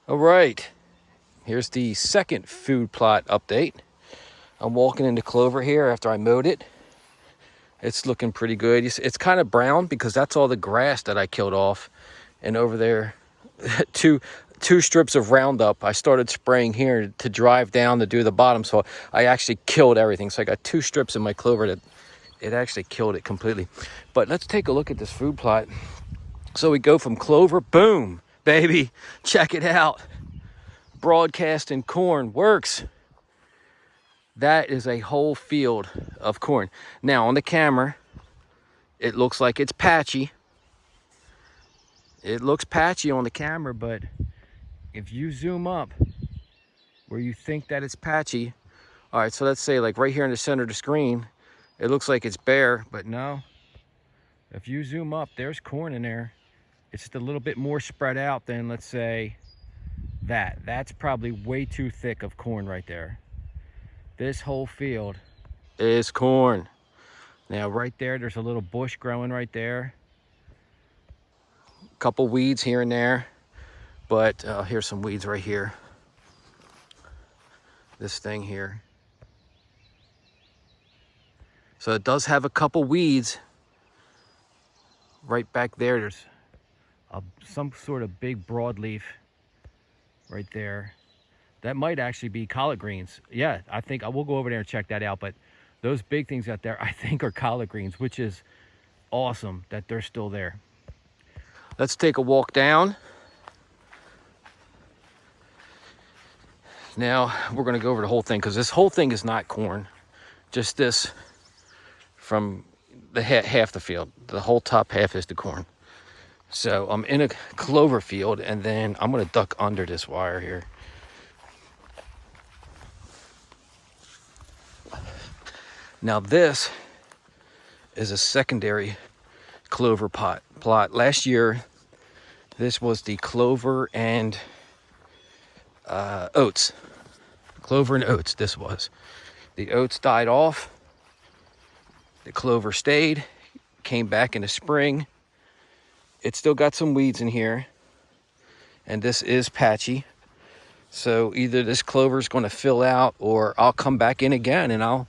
All right, here's the second food plot update. I'm walking into clover here after I mowed it. It's looking pretty good. It's kind of brown because that's all the grass that I killed off. And over there, two strips of Roundup. I started spraying here to drive down to do the bottom, so I actually killed everything. So I got 2 strips in my clover that it actually killed it completely. But let's take a look at this food plot. So we go from clover, boom, baby, check it out. Broadcasting corn works. That is a whole field of corn. Now on the camera, it looks like it's patchy. It looks patchy on the camera, but if you zoom up where you think that it's patchy, all right, so let's say like right here in the center of the screen, it looks like it's bare, but no. If you zoom up, there's corn in there. It's just a little bit more spread out than, let's say, that. That's probably way too thick of corn right there. This whole field is corn. Now right there, there's a little bush growing right there. A couple weeds here and there, but here's some weeds right here. This thing here. So it does have a couple weeds. Right back there, there's some sort of big broadleaf right there. That might actually be collard greens. Yeah, I think I will go over there and check that out. But those big things out there, I think, are collard greens, which is awesome that they're still there. Let's take a walk down. Now we're going to go over the whole thing because this whole thing is not corn. Just this from the half the field. The whole top half is the corn. So I'm in a clover field, and then I'm going to duck under this wire here. Now this is a secondary clover plot. Last year, this was the clover and oats. Clover and oats, this was. The oats died off. The clover stayed, came back in the spring. It's still got some weeds in here. And this is patchy. So either this clover is going to fill out, or I'll come back in again and I'll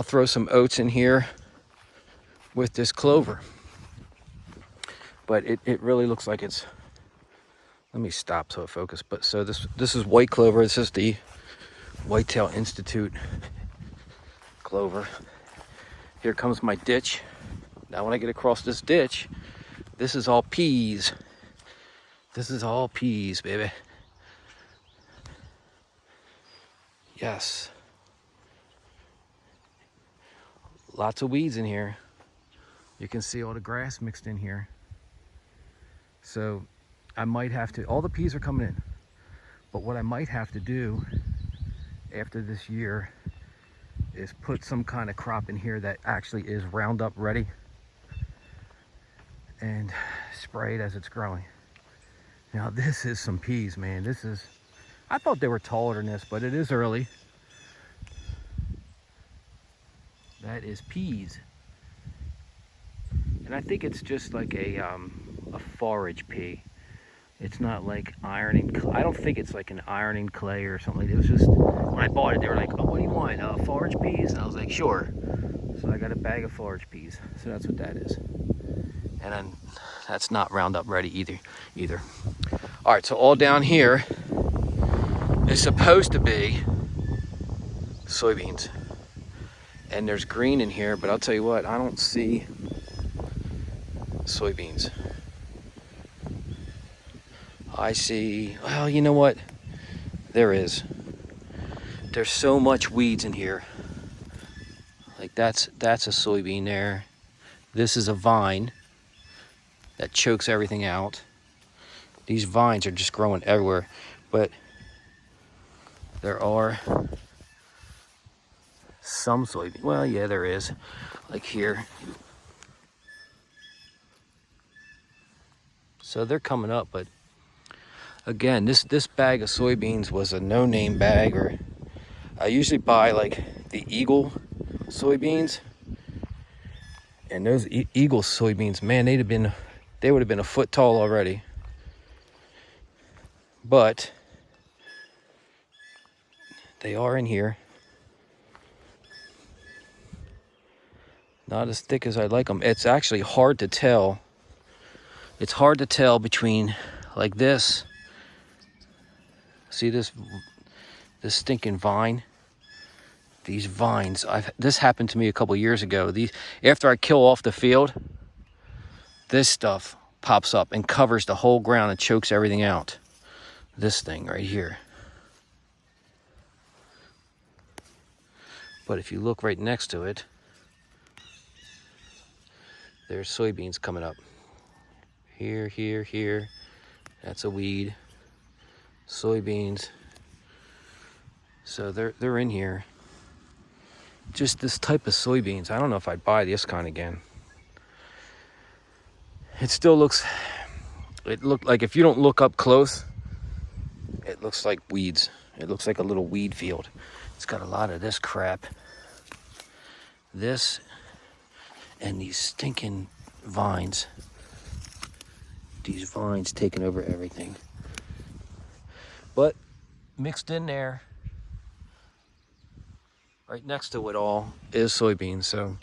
throw some oats in here with this clover. But it really looks like it's, let me stop so it focus. But so this is white clover. This is the Whitetail Institute clover. Here comes my ditch. Now when I get across this ditch, this is all peas. This is all peas, baby. Yes. Lots of weeds in here. You can see all the grass mixed in here. So I might have to, all the peas are coming in. But what I might have to do after this year is put some kind of crop in here that actually is Roundup ready and spray it as it's growing. Now this is some peas, man. This is, I thought they were taller than this, but it is early. That is peas. And I think it's just like a forage pea. It's not like ironing. I don't think it's like an ironing clay or something. It was just, when I bought it, they were like, oh, what do you want? Forage peas? And I was like, sure. So I got a bag of forage peas. So that's what that is. And then that's not Roundup ready either. All right, so all down here is supposed to be soybeans. And there's green in here, but I'll tell you what, I don't see soybeans. I see, well, you know what? There is. There's so much weeds in here. Like that's a soybean there. This is a vine that chokes everything out. These vines are just growing everywhere, but there are some soybeans. Well, yeah, there is. Like here. So they're coming up, but again, this bag of soybeans was a no-name bag, or I usually buy like the Eagle soybeans. And those Eagle soybeans, man, they would have been a foot tall already. But they are in here. Not as thick as I'd like them. It's actually hard to tell. It's hard to tell between like this. See this stinking vine? These vines. This happened to me a couple years ago. After I kill off the field, this stuff pops up and covers the whole ground and chokes everything out. This thing right here. But if you look right next to it, there's soybeans coming up. Here, here, here. That's a weed. Soybeans. So they're in here. Just this type of soybeans. I don't know if I'd buy this kind again. It still looks, it looked like, if you don't look up close, it looks like weeds. It looks like a little weed field. It's got a lot of this crap. This and these stinking vines. These vines taking over everything. But mixed in there, right next to it all, is soybeans. So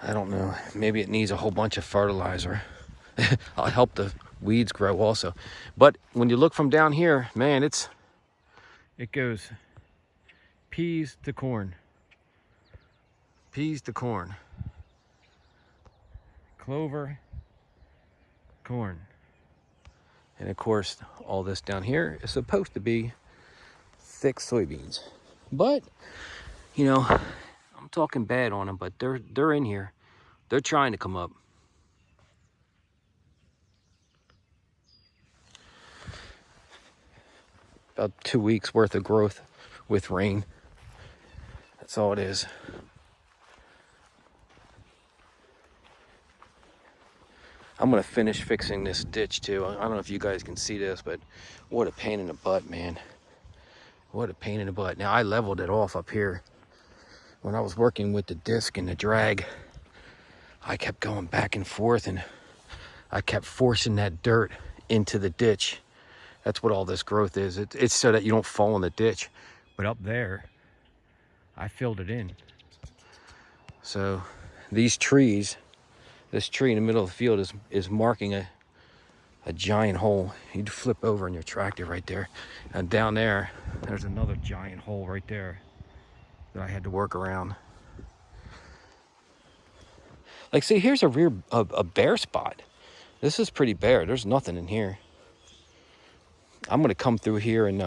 I don't know. Maybe it needs a whole bunch of fertilizer. I'll help the weeds grow also. But when you look from down here, man, it goes peas to corn. Peas to corn. Clover, corn. And of course, all this down here is supposed to be thick soybeans. But, you know, I'm talking bad on them, but they're in here. They're trying to come up. About 2 weeks worth of growth with rain. That's all it is. I'm gonna finish fixing this ditch too. I don't know if you guys can see this, but what a pain in the butt, man. What a pain in the butt. Now I leveled it off up here. When I was working with the disc and the drag, I kept going back and forth and I kept forcing that dirt into the ditch. That's what all this growth is. It's so that you don't fall in the ditch. But up there, I filled it in. So these trees, this tree in the middle of the field is marking a giant hole. You'd flip over in your tractor right there. And down there, there's another giant hole right there that I had to work around. Like, see, here's a bare spot. This is pretty bare. There's nothing in here. I'm gonna come through here and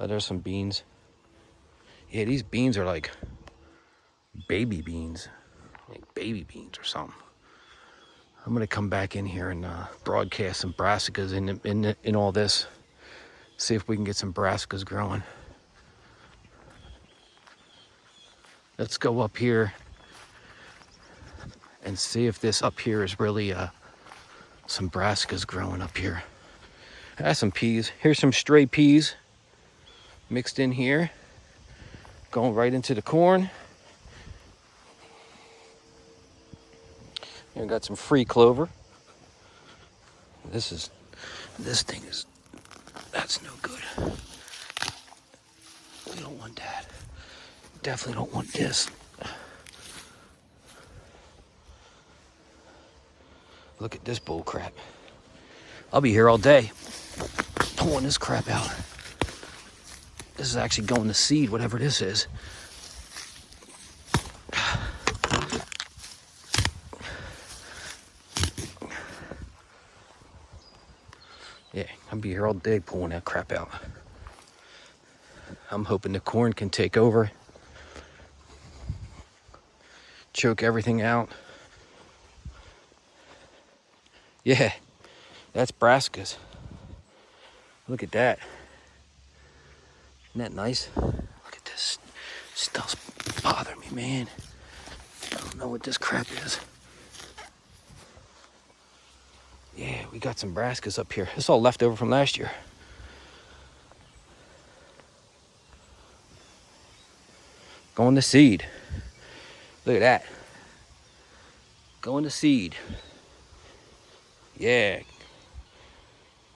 there's some beans. Yeah, these beans are like baby beans, like baby beans or something. I'm gonna come back in here and broadcast some brassicas in all this. See if we can get some brassicas growing. Let's go up here and see if this up here is really some brassicas growing up here. That's some peas. Here's some stray peas mixed in here, going right into the corn. Here we got some free clover. This thing is, that's no good. We don't want that. Definitely don't want this. Look at this bull crap. I'll be here all day pulling this crap out. This is actually going to seed, whatever this is. Yeah, I'll be here all day pulling that crap out. I'm hoping the corn can take over, choke everything out. Yeah, that's brassicas. Look at that. Isn't that nice? Look at this. Stuff's bothering me, man. I don't know what this crap is. Yeah, we got some brassicas up here. It's all left over from last year. Going to seed. Look at that. Going to seed. Yeah.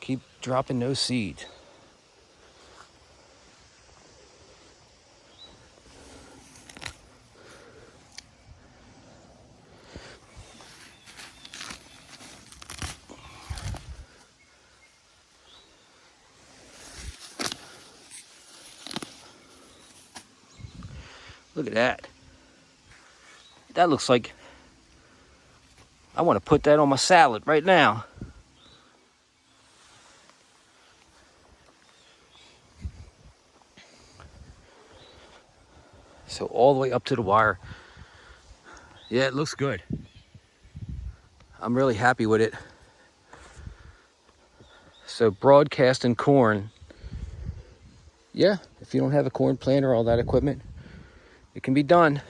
Keep dropping those seeds. Look at that. That looks like I want to put that on my salad right now. So all the way up to the wire. Yeah, it looks good. I'm really happy with it. So broadcasting corn. Yeah, if you don't have a corn planter, all that equipment, it can be done.